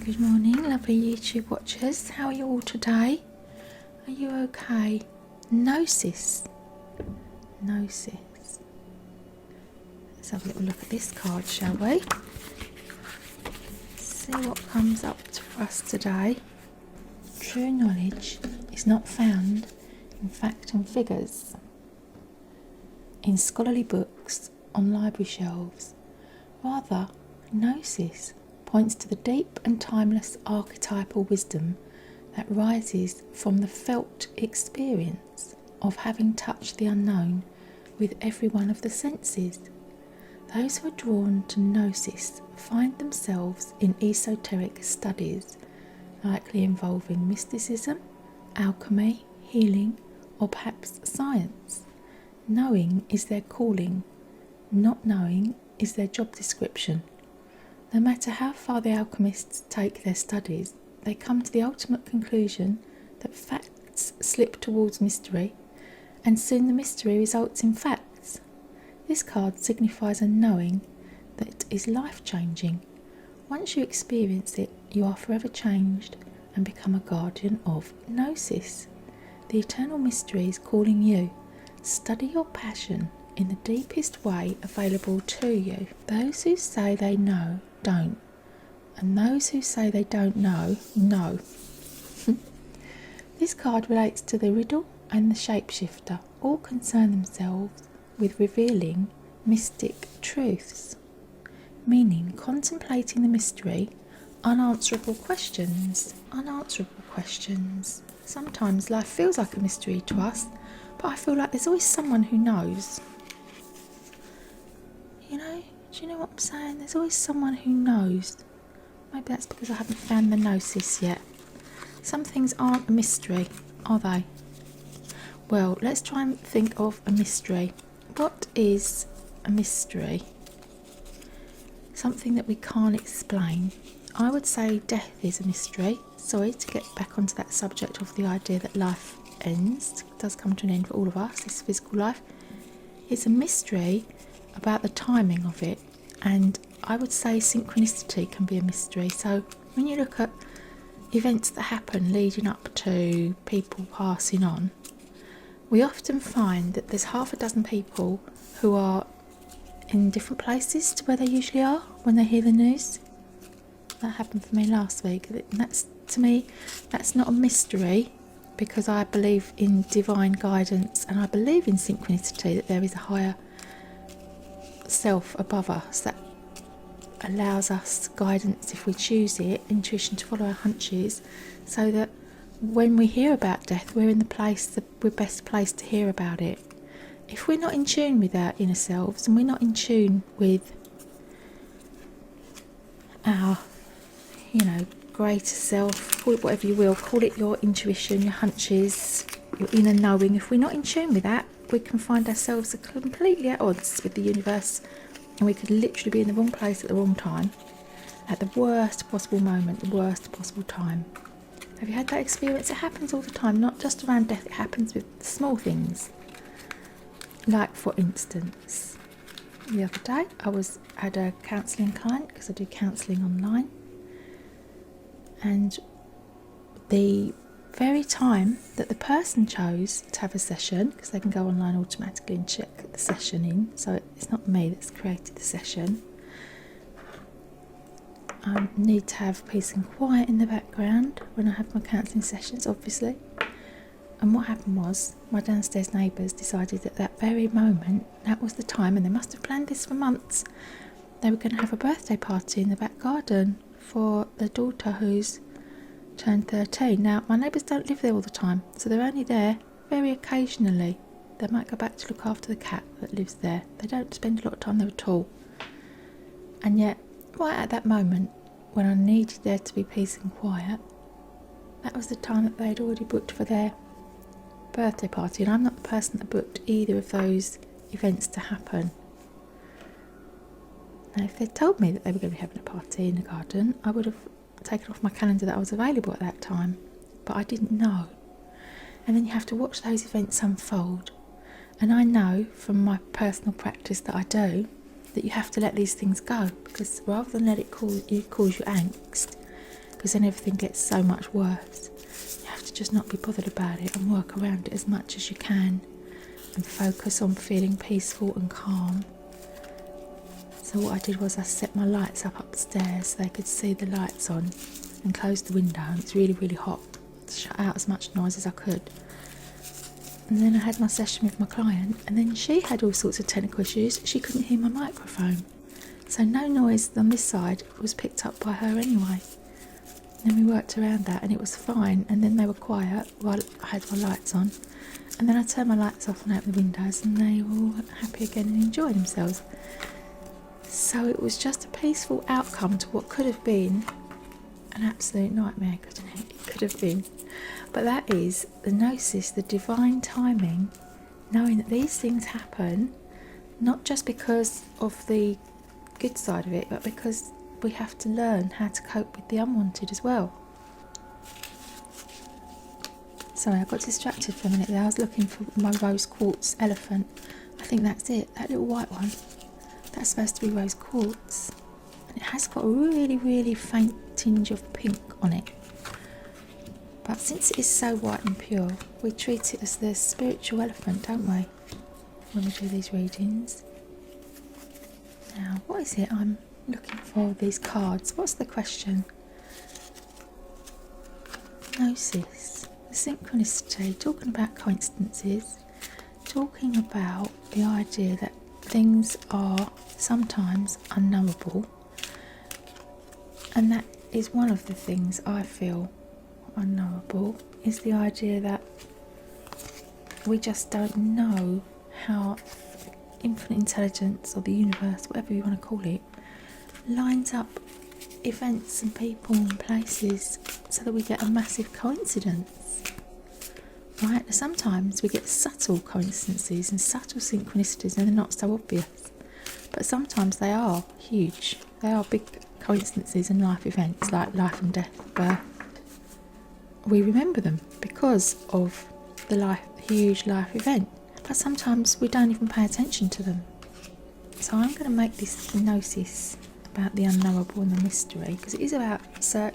Good morning, lovely YouTube watchers. How are you all today? Are you okay? Gnosis. Gnosis. Let's have a little look at this card, shall we? See what comes up for us today. True knowledge is not found in fact and figures, in scholarly books, on library shelves. Rather, Gnosis points to the deep and timeless archetypal wisdom that rises from the felt experience of having touched the unknown with every one of the senses. Those who are drawn to Gnosis find themselves in esoteric studies, likely involving mysticism, alchemy, healing, or perhaps science. Knowing is their calling, not knowing is their job description. No matter how far the alchemists take their studies, they come to the ultimate conclusion that facts slip towards mystery, and soon the mystery results in facts. This card signifies a knowing that is life-changing. Once you experience it, you are forever changed and become a guardian of Gnosis. The eternal mystery is calling you. Study your passion in the deepest way available to you. Those who say they know, don't. And those who say they don't know, know. This card relates to the riddle and the shapeshifter. All concern themselves with revealing mystic truths, meaning contemplating the mystery, unanswerable questions. Unanswerable questions. Sometimes life feels like a mystery to us, but I feel like there's always someone who knows. Do you know what I'm saying? There's always someone who knows. Maybe that's because I haven't found the Gnosis yet. Some things aren't a mystery, are they? Well, let's try and think of a mystery. What is a mystery? Something that we can't explain. I would say death is a mystery. Sorry to get back onto that subject of the idea that life ends. It does come to an end for all of us, this physical life. It's a mystery about the timing of it, and I would say synchronicity can be a mystery. So when you look at events that happen leading up to people passing on, we often find that there's half a dozen people who are in different places to where they usually are when they hear the news. That happened for me last week. That's, to me, that's not a mystery, because I believe in divine guidance and I believe in synchronicity, that there is a higher self above us that allows us guidance if we choose it, intuition to follow our hunches, so that when we hear about death, we're in the place that we're best placed to hear about it. If we're not in tune with our inner selves, and we're not in tune with our, greater self, call it whatever you will, call it your intuition, your hunches, your inner knowing, if we're not in tune with that, we can find ourselves completely at odds with the universe, and we could literally be in the wrong place at the wrong time, at the worst possible moment, the worst possible time. Have you had that experience? It happens all the time, not just around death, it happens with small things. Like, for instance, the other day I had a counselling client, because I do counselling online, and the very time that the person chose to have a session, because they can go online automatically and check the session in, so it's not me that's created the session. I need to have peace and quiet in the background when I have my counselling sessions, obviously. And what happened was, my downstairs neighbours decided at that very moment, that was the time, and they must have planned this for months, they were going to have a birthday party in the back garden for their daughter who's turned 13. Now, my neighbours don't live there all the time, so they're only there very occasionally. They might go back to look after the cat that lives there. They don't spend a lot of time there at all. And yet, right at that moment, when I needed there to be peace and quiet, that was the time that they'd already booked for their birthday party, and I'm not the person that booked either of those events to happen. Now, if they'd told me that they were going to be having a party in the garden, I would have taken off my calendar that I was available at that time, but I didn't know. And then you have to watch those events unfold, and I know from my personal practice that I do that you have to let these things go, because rather than let it cause you angst, because then everything gets so much worse. You have to just not be bothered about it and work around it as much as you can and focus on feeling peaceful and calm. So what I did was I set my lights up upstairs so they could see the lights on and closed the window. It's really, really hot. Shut out as much noise as I could. And then I had my session with my client, and then she had all sorts of technical issues. She couldn't hear my microphone. So no noise on this side was picked up by her anyway. And then we worked around that and it was fine. And then they were quiet while I had my lights on. And then I turned my lights off and opened the windows, and they were all happy again and enjoyed themselves. So it was just a peaceful outcome to what could have been an absolute nightmare, couldn't it? It could have been. But that is the Gnosis, the divine timing, knowing that these things happen, not just because of the good side of it, but because we have to learn how to cope with the unwanted as well. Sorry, I got distracted for a minute there. I was looking for my rose quartz elephant. I think that's it, that little white one. That's supposed to be rose quartz. And it has got a really, really faint tinge of pink on it. But since it is so white and pure, we treat it as the spiritual elephant, don't we? When we do these readings. Now, what is it I'm looking for, these cards? What's the question? Gnosis, the synchronicity, talking about coincidences, talking about the idea that things are sometimes unknowable, and that is one of the things I feel unknowable, is the idea that we just don't know how infinite intelligence or the universe, whatever you want to call it, lines up events and people and places so that we get a massive coincidence. Right? Sometimes we get subtle coincidences and subtle synchronicities and they're not so obvious. But sometimes they are huge. They are big coincidences and life events like life and death, birth. We remember them because of the huge life event. But sometimes we don't even pay attention to them. So I'm going to make this Gnosis about the unknowable and the mystery, because it is about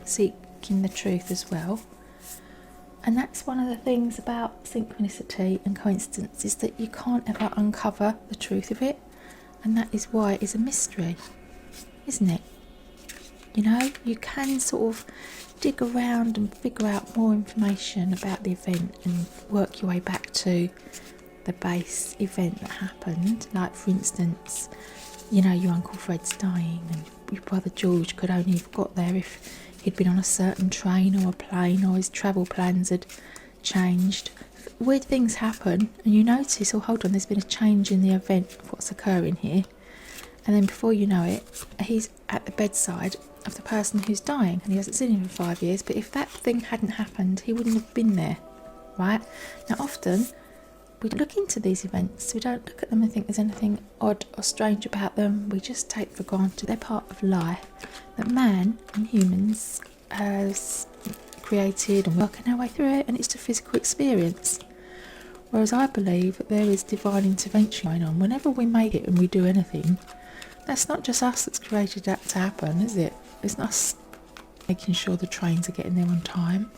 seeking the truth as well. And that's one of the things about synchronicity and coincidence, is that you can't ever uncover the truth of it. And that is why it is a mystery, isn't it? You know, you can sort of dig around and figure out more information about the event and work your way back to the base event that happened. Like, for instance, you know, your Uncle Fred's dying and your brother George could only have got there if he'd been on a certain train or a plane, or his travel plans had changed. Weird things happen and you notice, oh hold on, there's been a change in the event of what's occurring here, and then before you know it, he's at the bedside of the person who's dying and he hasn't seen him for 5 years. But if that thing hadn't happened, he wouldn't have been there, right? Now often we look into these events, we don't look at them and think there's anything odd or strange about them. We just take for granted they're part of life that man and humans has created and working our way through it, and it's a physical experience. Whereas I believe that there is divine intervention going on. Whenever we make it and we do anything, that's not just us that's created that to happen, is it? It's not us making sure the trains are getting there on time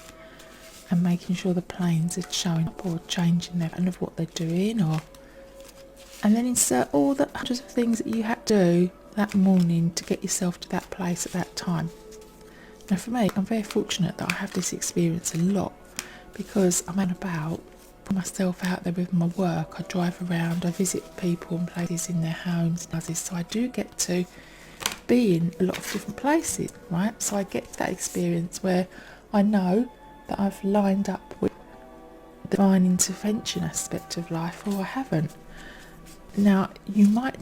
and making sure the planes are showing up or changing their plan of what they're doing, and then insert all the hundreds of things that you had to do that morning to get yourself to that place at that time. Now for me, I'm very fortunate that I have this experience a lot, because I'm out and about, put myself out there with my work, I drive around, I visit people and places in their homes, so I do get to be in a lot of different places, right? So I get that experience where I know that I've lined up with the divine intervention aspect of life, or I haven't. Now you might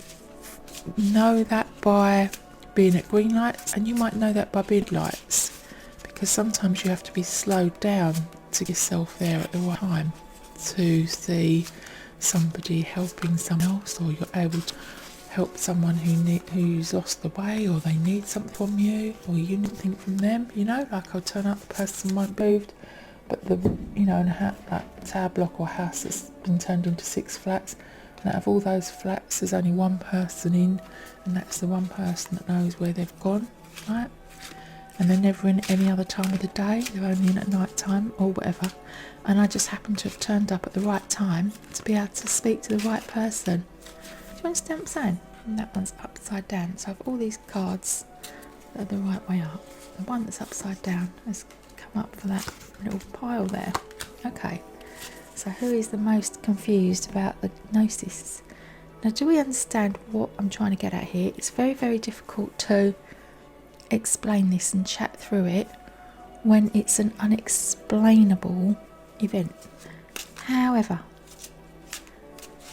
know that by being at green lights, and you might know that by being at lights, because sometimes you have to be slowed down to get yourself there at the right time to see somebody helping someone else, or you're able to help someone who's lost the way, or they need something from you, or you need something from them. You know, like I'll turn up, the person won't moved, but in a tower block or house that's been turned into 6 flats, and out of all those flats there's only one person in, and that's the one person that knows where they've gone, right? and they're never in any other time of the day, they're only in at night time or whatever, and I just happen to have turned up at the right time to be able to speak to the right person. Do you understand what I'm saying? And that one's upside down, so I have all these cards that are the right way up. The one that's upside down has come up for that little pile there. Okay, so who is the most confused about the Gnosis? Now, do we understand what I'm trying to get at here? It's very, very difficult to explain this and chat through it when it's an unexplainable event. However,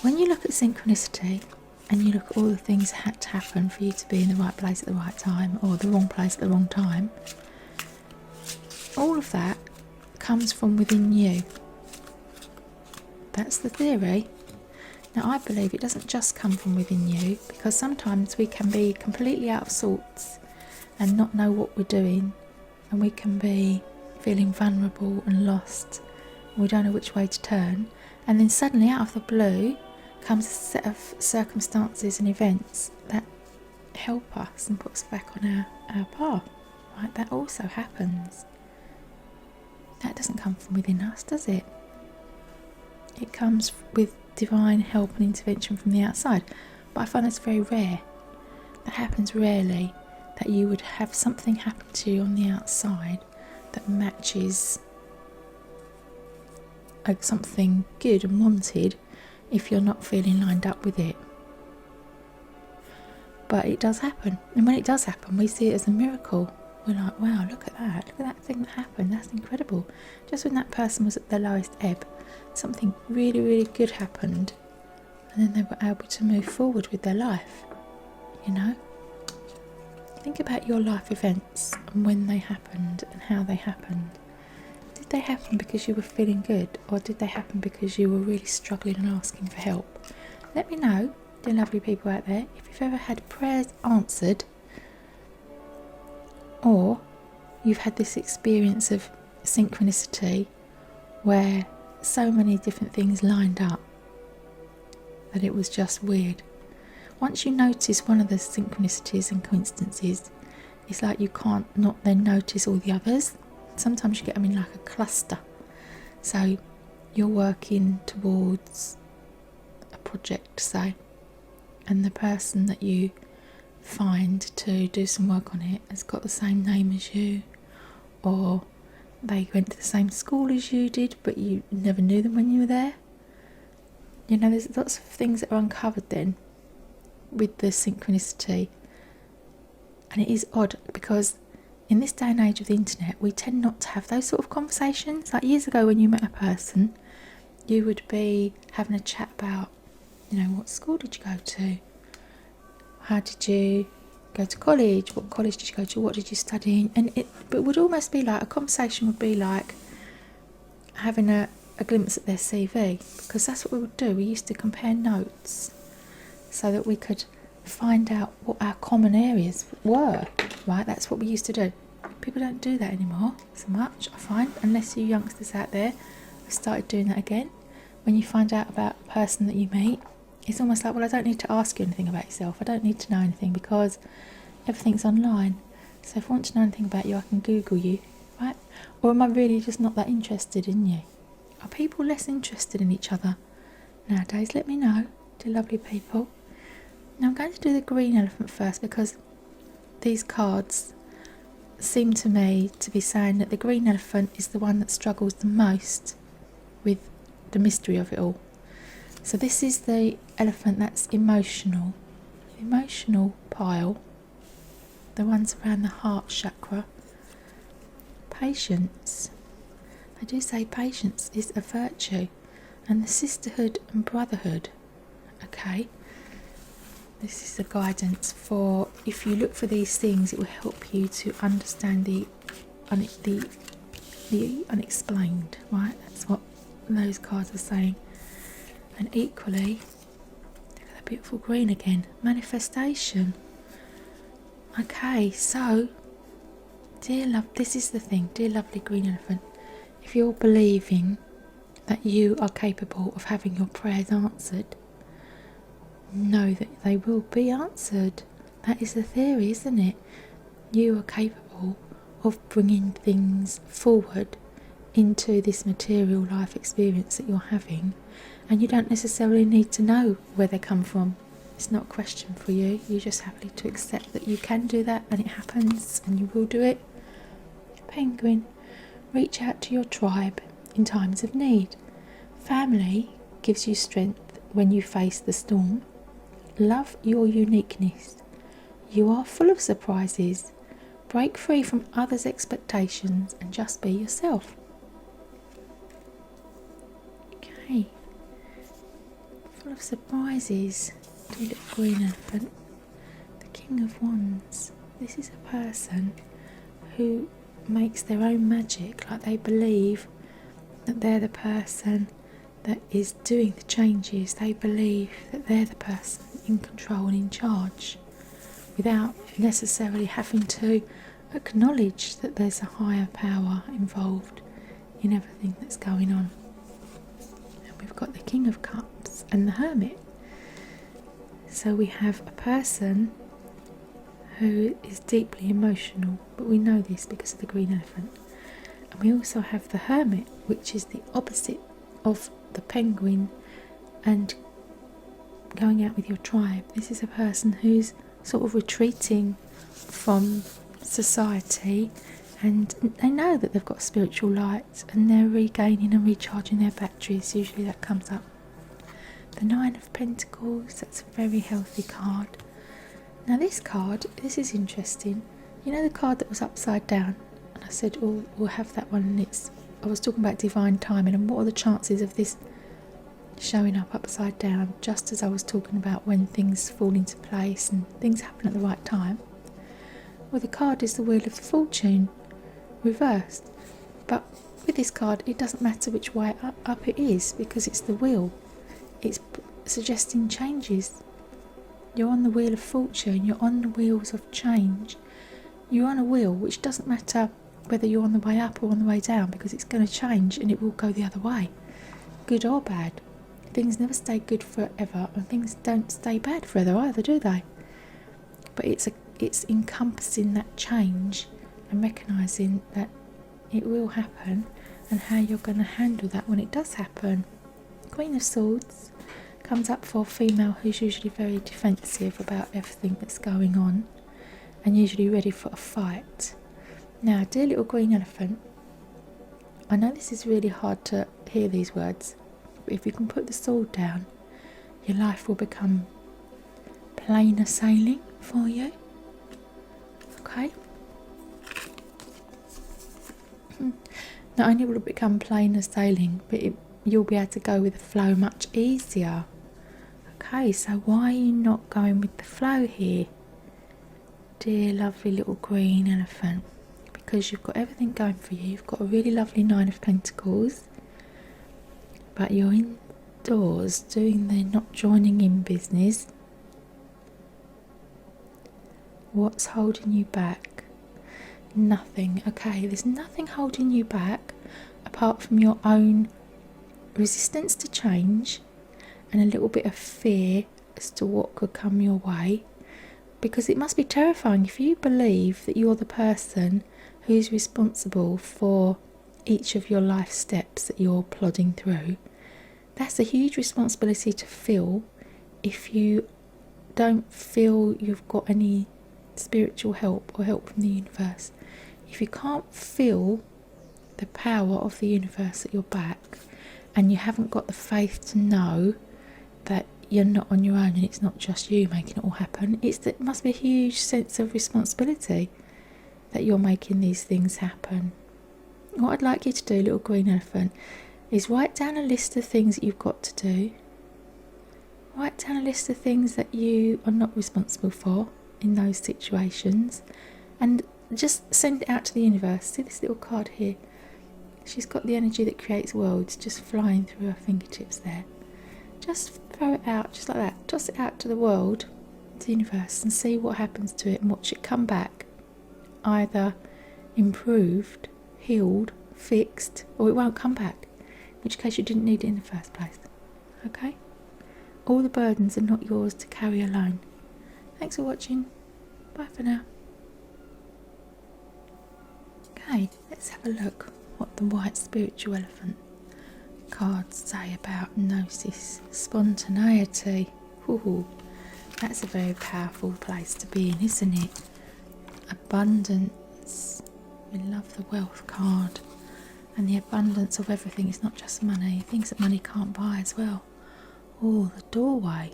when you look at synchronicity and you look at all the things that had to happen for you to be in the right place at the right time, or the wrong place at the wrong time, all of that comes from within you. That's the theory. Now, I believe it doesn't just come from within you, because sometimes we can be completely out of sorts and not know what we're doing, and we can be feeling vulnerable and lost, and we don't know which way to turn, and then suddenly out of the blue comes a set of circumstances and events that help us and put us back on our path. Right? That also happens. That doesn't come from within us, does it? It comes with divine help and intervention from the outside, but I find that's very rare. That happens rarely, that you would have something happen to you on the outside that matches something good and wanted if you're not feeling lined up with it. But it does happen, and when it does happen, we see it as a miracle. We're like, wow, look at that thing that happened, that's incredible. Just when that person was at their lowest ebb, something really, really good happened, and then they were able to move forward with their life. You know, think about your life events and when they happened and how they happened. Did they happen because you were feeling good, or did they happen because you were really struggling and asking for help? Let me know, dear lovely people out there, if you've ever had prayers answered, or you've had this experience of synchronicity where so many different things lined up that it was just weird. Once you notice one of the synchronicities and coincidences, it's like you can't not then notice all the others. Sometimes you get them in like a cluster. So you're working towards a project, say, and the person that you find to do some work on it has got the same name as you, or they went to the same school as you did but you never knew them when you were there. You know, there's lots of things that are uncovered then with the synchronicity, and it is odd because in this day and age of the internet we tend not to have those sort of conversations. Like years ago when you met a person, you would be having a chat about, you know, what school did you go to, how did you go to college, what college did you go to, what did you study, and it would almost be like a conversation would be like having a glimpse at their CV, because that's what we would do. We used to compare notes so that we could find out what our common areas were, right? That's what we used to do. People don't do that anymore so much, I find, unless you youngsters out there have started doing that again. When you find out about a person that you meet, it's almost like, well, I don't need to ask you anything about yourself. I don't need to know anything because everything's online. So if I want to know anything about you, I can Google you, right? Or am I really just not that interested in you? Are people less interested in each other nowadays? Let me know, dear lovely people. Now I'm going to do the green elephant first, because these cards seem to me to be saying that the green elephant is the one that struggles the most with the mystery of it all. So this is the elephant that's emotional. The emotional pile, the ones around the heart chakra. Patience. I do say patience is a virtue, and the sisterhood and brotherhood. Okay, this is the guidance for, if you look for these things, it will help you to understand the unexplained, right? That's what those cards are saying. And equally, look at that beautiful green again, manifestation. Okay, so dear love, this is the thing, dear lovely green elephant. If you're believing that you are capable of having your prayers answered, know that they will be answered. That is the theory, isn't it? You are capable of bringing things forward into this material life experience that you're having, and you don't necessarily need to know where they come from. It's not a question for you. You just happily to accept that you can do that, and it happens, and you will do it. Penguin, reach out to your tribe in times of need. Family gives you strength when you face the storm. Love your uniqueness. You are full of surprises. Break free from others' expectations and just be yourself. Okay. Full of surprises. Do a little green elephant. The King of Wands. This is a person who makes their own magic, like they believe that they're the person that is doing the changes. They believe that they're the person in control and in charge, without necessarily having to acknowledge that there's a higher power involved in everything that's going on. And we've got the King of Cups and the Hermit. So we have a person who is deeply emotional, but we know this because of the green elephant. And we also have the Hermit, which is the opposite of the Penguin and going out with your tribe. This is a person who's sort of retreating from society, and they know that they've got spiritual light, and they're regaining and recharging their batteries. Usually that comes up. The Nine of Pentacles, that's a very healthy card. Now this card, this is interesting. You know the card that was upside down? And I said, oh, we'll have that one, and I was talking about divine timing and what are the chances of this showing up upside down, just as I was talking about when things fall into place and things happen at the right time. Well, the card is the Wheel of Fortune reversed, but with this card it doesn't matter which way up it is, because it's the wheel. It's suggesting changes. You're on the Wheel of Fortune, you're on the wheels of change. You're on a wheel which doesn't matter whether you're on the way up or on the way down, because it's going to change and it will go the other way, good or bad. Things never stay good forever, and things don't stay bad forever either, do they? But it's encompassing that change and recognising that it will happen, and how you're going to handle that when it does happen. Queen of Swords comes up for a female who's usually very defensive about everything that's going on, and usually ready for a fight. Now, dear little green elephant, I know this is really hard to hear these words, but if you can put the sword down, your life will become plainer sailing for you. Okay? Not only will it become plainer sailing, but you'll be able to go with the flow much easier. Okay, so why are you not going with the flow here, dear lovely little green elephant? Because you've got everything going for you. You've got a really lovely Nine of Pentacles, but you're indoors doing the not joining in business. What's holding you back? Nothing. Okay, there's nothing holding you back apart from your own resistance to change and a little bit of fear as to what could come your way, because it must be terrifying if you believe that you're the person who's responsible for each of your life steps that you're plodding through. That's a huge responsibility to feel if you don't feel you've got any spiritual help or help from the universe. If you can't feel the power of the universe at your back, and you haven't got the faith to know that you're not on your own and it's not just you making it all happen, it must be a huge sense of responsibility that you're making these things happen. What I'd like you to do, little green elephant, is write down a list of things that you've got to do. Write down a list of things that you are not responsible for in those situations, and just send it out to the universe. See this little card here? She's got the energy that creates worlds just flying through her fingertips there. Just throw it out, just like that. Toss it out to the world, to the universe, and see what happens to it, and watch it come back either improved, healed, fixed, or it won't come back, in which case you didn't need it in the first place. Okay? All the burdens are not yours to carry alone. Thanks for watching. Bye for now. Okay, let's have a look what the white spiritual elephant cards say about Gnosis. Spontaneity. Ooh, that's a very powerful place to be in, isn't it? Abundance. We love the wealth card. And the abundance of everything. It's not just money, things that money can't buy as well. Oh, the doorway.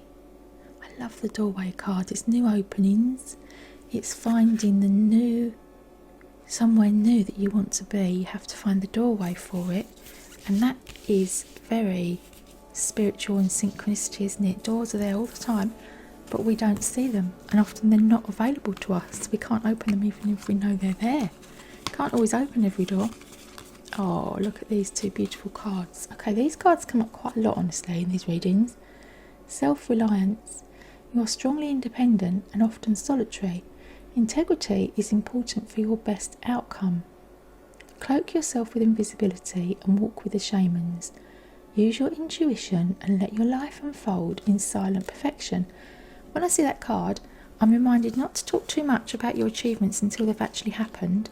I love the doorway card. It's new openings. It's finding the new, somewhere new that you want to be. You have to find the doorway for it. And that is very spiritual and synchronicity, isn't it? Doors are there all the time, but we don't see them. And often they're not available to us. We can't open them even if we know they're there. Can't always open every door. Oh, look at these two beautiful cards. Okay, these cards come up quite a lot, honestly, in these readings. Self-reliance. You are strongly independent and often solitary. Integrity is important for your best outcome. Cloak yourself with invisibility and walk with the shamans. Use your intuition and let your life unfold in silent perfection. When I see that card, I'm reminded not to talk too much about your achievements until they've actually happened,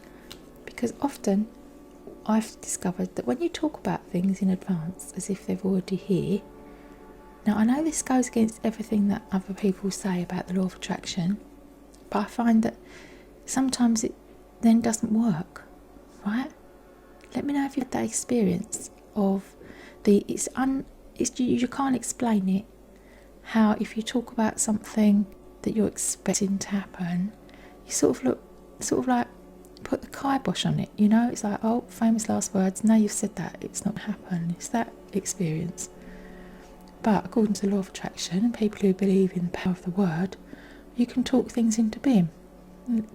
because often I've discovered that when you talk about things in advance as if they're already here. Now, I know this goes against everything that other people say about the law of attraction, but I find that sometimes it then doesn't work, right? Let me know if you've had that experience of you can't explain it, how if you talk about something that you're expecting to happen, you sort of like put the kibosh on it, you know? It's like, oh, famous last words, now you've said that, it's not happened. It's that experience. But according to the law of attraction and people who believe in the power of the word, you can talk things into being.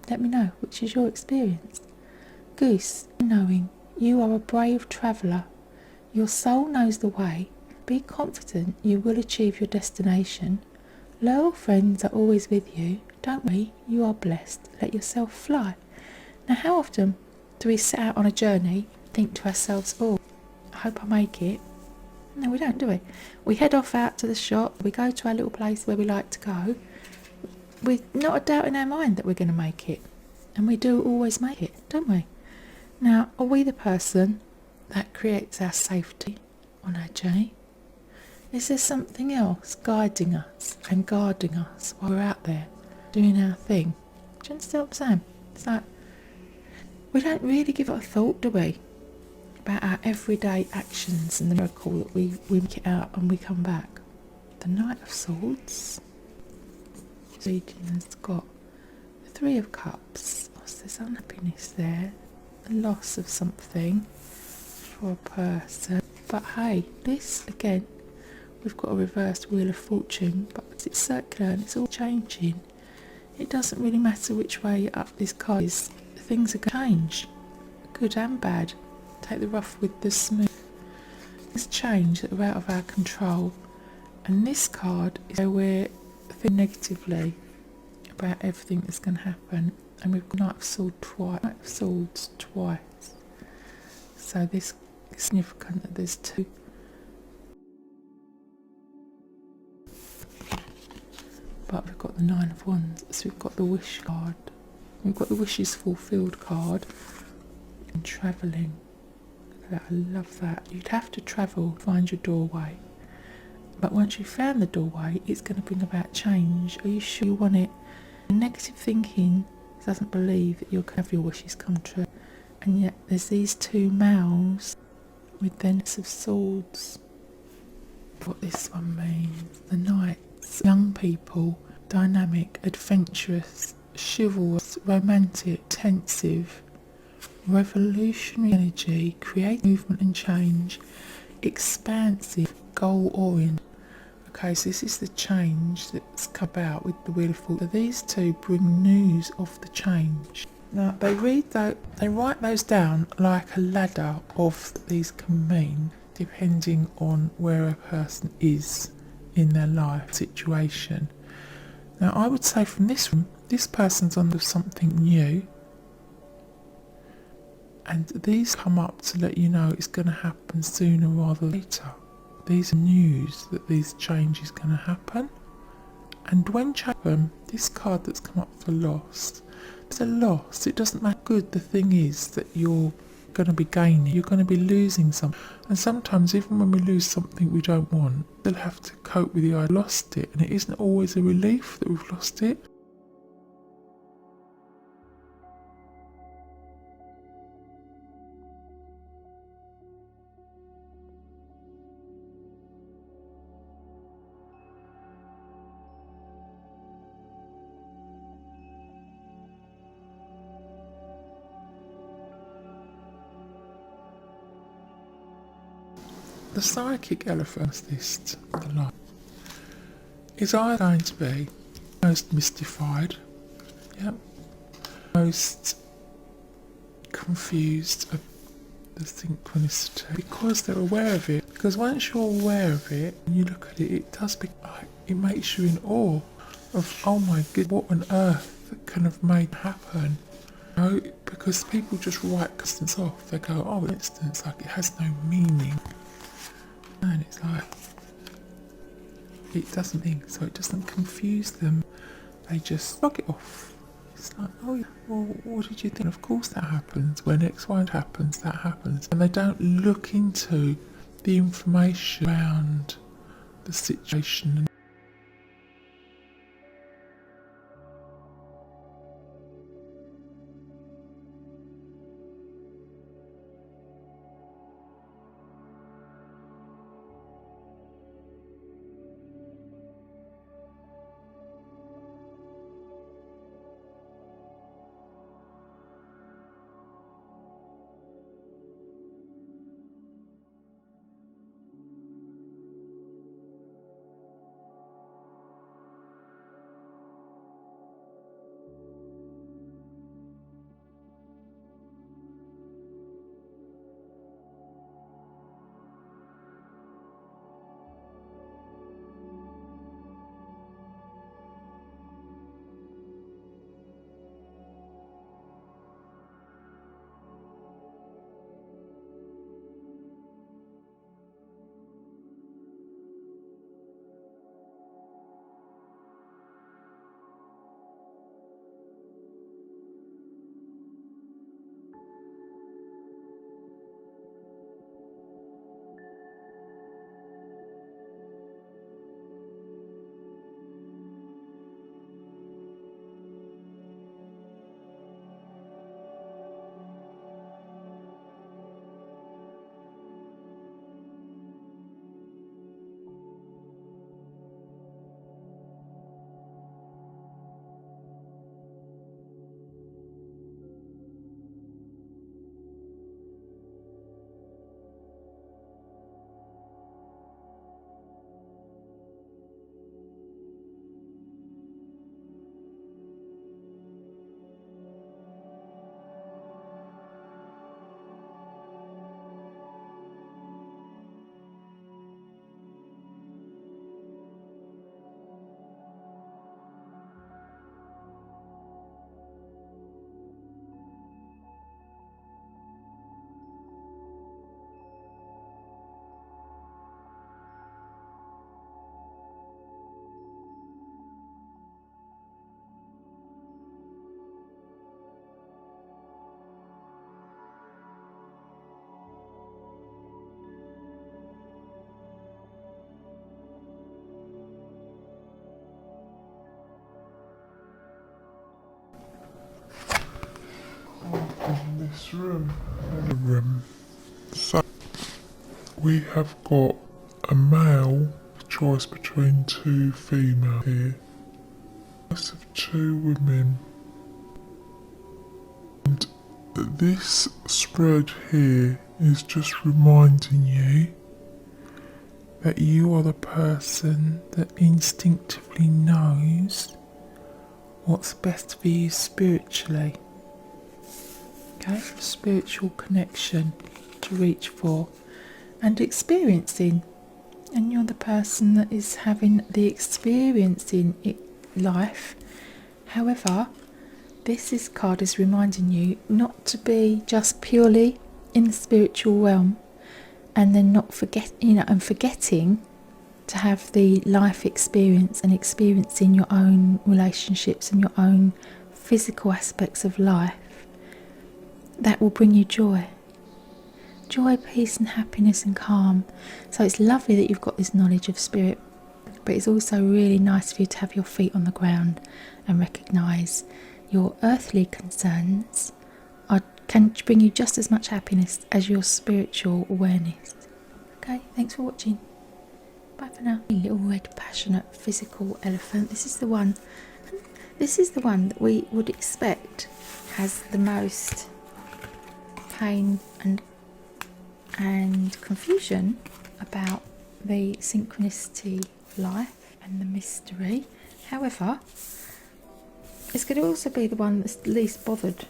Let me know, which is your experience. Goose, knowing you are a brave traveller. Your soul knows the way. Be confident you will achieve your destination. Loyal friends are always with you. Don't worry, you are blessed. Let yourself fly. Now, how often do we set out on a journey, think to ourselves, oh, I hope I make it? No, we don't, do we? We head off out to the shop, we go to our little place where we like to go. We're not a doubt in our mind that we're going to make it. And we do always make it, don't we? Now, are we the person that creates our safety on our journey? Is there something else guiding us and guarding us while we're out there doing our thing? Do you understand what I'm saying? It's like, we don't really give it a thought, do we? About our everyday actions and the miracle that we make it out and we come back. The Knight of Swords. Reading has got the Three of Cups. There's unhappiness there. The loss of something for a person. But hey, this again, we've got a reversed Wheel of Fortune, but it's circular and it's all changing. It doesn't really matter which way up this card is. Things are going to change, good and bad. Take the rough with the smooth. Things change that are out of our control, and this card is where we're thinking negatively about everything that's going to happen. And we've got Knight of Swords twice. So this is significant that there's two. But we've got the Nine of Wands, so we've got the Wish card. We've got the Wishes Fulfilled card. And travelling. Look at that, I love that. You'd have to travel to find your doorway. But once you've found the doorway, it's going to bring about change. Are you sure you want it? Negative thinking doesn't believe that you'll have your wishes come true. And yet there's these two mouths with their Knights of Swords. What this one means. The Knights, young people, dynamic, adventurous, chivalrous, romantic, intensive, revolutionary energy, creative movement and change, expansive, goal-oriented. Okay, so this is the change that's come about with the Wheel of Fortune. So these two bring news of the change. Now they write those down like a ladder of these can mean, depending on where a person is in their life situation. Now I would say from this one, this person's under something new, and these come up to let you know it's going to happen sooner rather than later. These are news that these changes going to happen. And when happen, this card that's come up for lost, It's a loss. It doesn't matter good. The thing is that you're going to be gaining, you're going to be losing something. And sometimes even when we lose something we don't want, we'll have to cope with the I lost it, and it isn't always a relief that we've lost it. The psychic elephant list, the light, is either going to be most mystified, most confused of the synchronicity, because they're aware of it. Because once you're aware of it and you look at it, it does be like, it makes you in awe of, oh my god, what on earth can have made it happen? You know, because people just write instance off. They go, oh, instance, like it has no meaning. And it's like, it doesn't think, so it doesn't confuse them. They just log it off. It's like, oh yeah, well, what did you think? Of course that happens. When X, Y happens, that happens. And they don't look into the information around the situation. In this room. So we have got a male choice between two females here. Choice of two women. And this spread here is just reminding you that you are the person that instinctively knows what's best for you spiritually. Okay, spiritual connection to reach for and experiencing, and you're the person that is having the experience in life. However, this card is reminding you not to be just purely in the spiritual realm and then not forgetting to have the life experience and experiencing your own relationships and your own physical aspects of life that will bring you joy. Joy, peace and happiness and calm. So it's lovely that you've got this knowledge of spirit, but it's also really nice for you to have your feet on the ground and recognise your earthly concerns can bring you just as much happiness as your spiritual awareness. Okay, thanks for watching. Bye for now. Little red passionate physical elephant. This is the one that we would expect has the most pain and confusion about the synchronicity of life and the mystery. However, this could also be the one that's least bothered.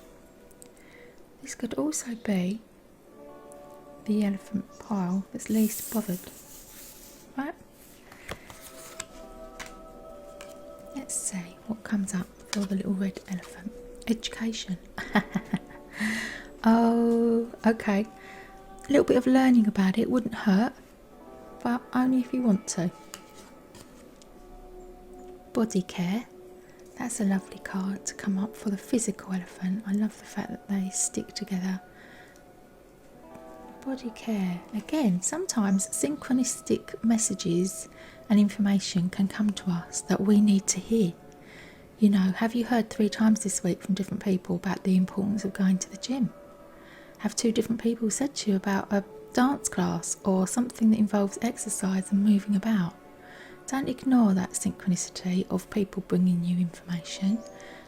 This could also be the elephant pile that's least bothered. Right? Let's see what comes up for the little red elephant. Education. Oh, okay. A little bit of learning about it wouldn't hurt, but only if you want to. Body care. That's a lovely card to come up for the physical elephant. I love the fact that they stick together. Body care. Again, sometimes synchronistic messages and information can come to us that we need to hear. You know, have you heard 3 times this week from different people about the importance of going to the gym? Have 2 different people said to you about a dance class or something that involves exercise and moving about? Don't ignore that synchronicity of people bringing you information,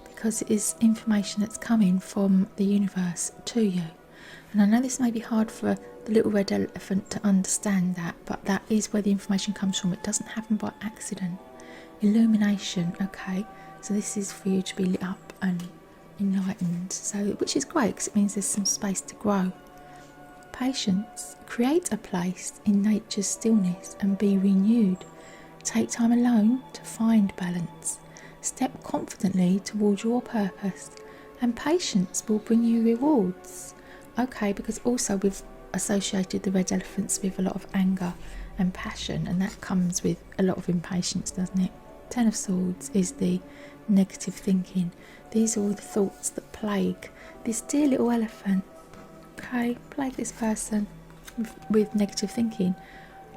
because it is information that's coming from the universe to you. And I know this may be hard for the little red elephant to understand that, but that is where the information comes from. It doesn't happen by accident. Illumination, okay? So this is for you to be lit up and enlightened, so which is great because it means there's some space to grow. Patience. Create a place in nature's stillness and be renewed. Take time alone to find balance. Step confidently towards your purpose, and patience will bring you rewards. Okay, because also we've associated the red elephants with a lot of anger and passion, and that comes with a lot of impatience, doesn't it? 10 of Swords is the negative thinking. These are all the thoughts that plague this dear little elephant. Okay, plague this person with negative thinking.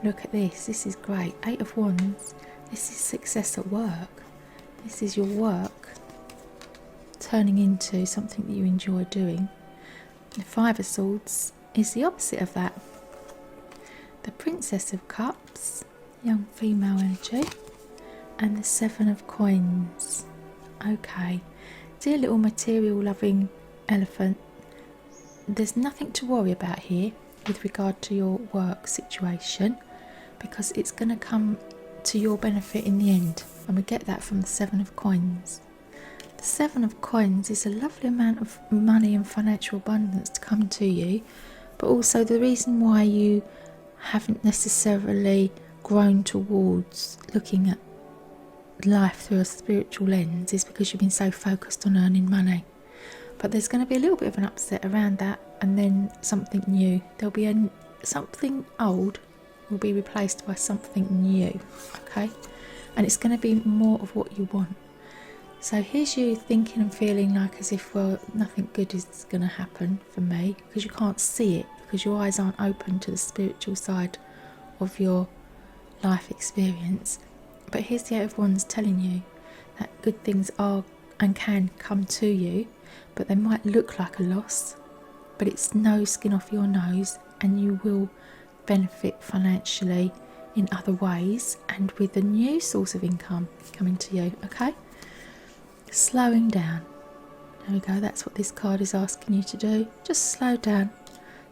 Look at this. This is great. 8 of Wands. This is success at work. This is your work turning into something that you enjoy doing. The 5 of Swords is the opposite of that. The Princess of Cups, young female energy, and the 7 of Coins. Okay, dear little material loving elephant, there's nothing to worry about here with regard to your work situation, because it's going to come to your benefit in the end, and we get that from the 7 of Coins. The 7 of Coins is a lovely amount of money and financial abundance to come to you, but also the reason why you haven't necessarily grown towards looking at life through a spiritual lens is because you've been so focused on earning money. But there's going to be a little bit of an upset around that, and then something new. There'll be something old will be replaced by something new, okay? And it's going to be more of what you want. So here's you thinking and feeling like as if, well, nothing good is going to happen for me, because you can't see it, because your eyes aren't open to the spiritual side of your life experience. But here's the 8 of Wands telling you that good things are and can come to you, but they might look like a loss, but it's no skin off your nose, and you will benefit financially in other ways and with a new source of income coming to you, okay? Slowing down. There we go, that's what this card is asking you to do. Just slow down.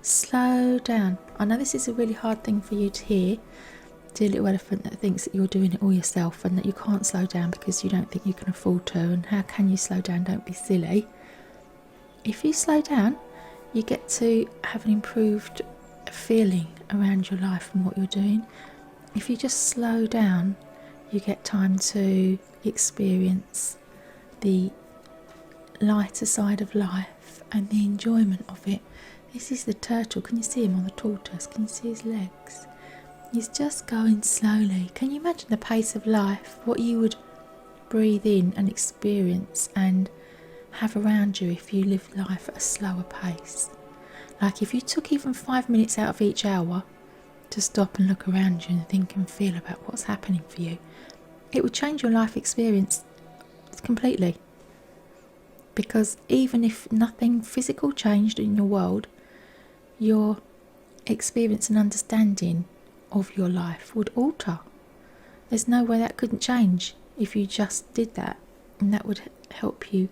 Slow down. I know this is a really hard thing for you to hear, dear little elephant that thinks that you're doing it all yourself and that you can't slow down because you don't think you can afford to, and how can you slow down? Don't be silly. If you slow down, you get to have an improved feeling around your life and what you're doing. If you just slow down, you get time to experience the lighter side of life and the enjoyment of it. This is the turtle. Can you see him on the tortoise? Can you see his legs? He's just going slowly. Can you imagine the pace of life, what you would breathe in and experience, and have around you if you live life at a slower pace. Like if you took even 5 minutes out of each hour to stop and look around you and think and feel about what's happening for you, it would change your life experience completely. Because even if nothing physical changed in your world, your experience and understanding of your life would alter. There's no way that couldn't change if you just did that, and that would help you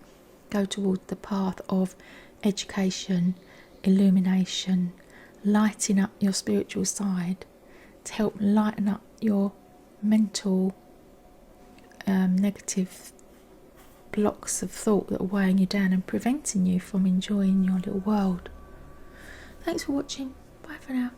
go towards the path of education, illumination, lighting up your spiritual side, to help lighten up your mental negative blocks of thought that are weighing you down and preventing you from enjoying your little world. Thanks for watching. Bye for now.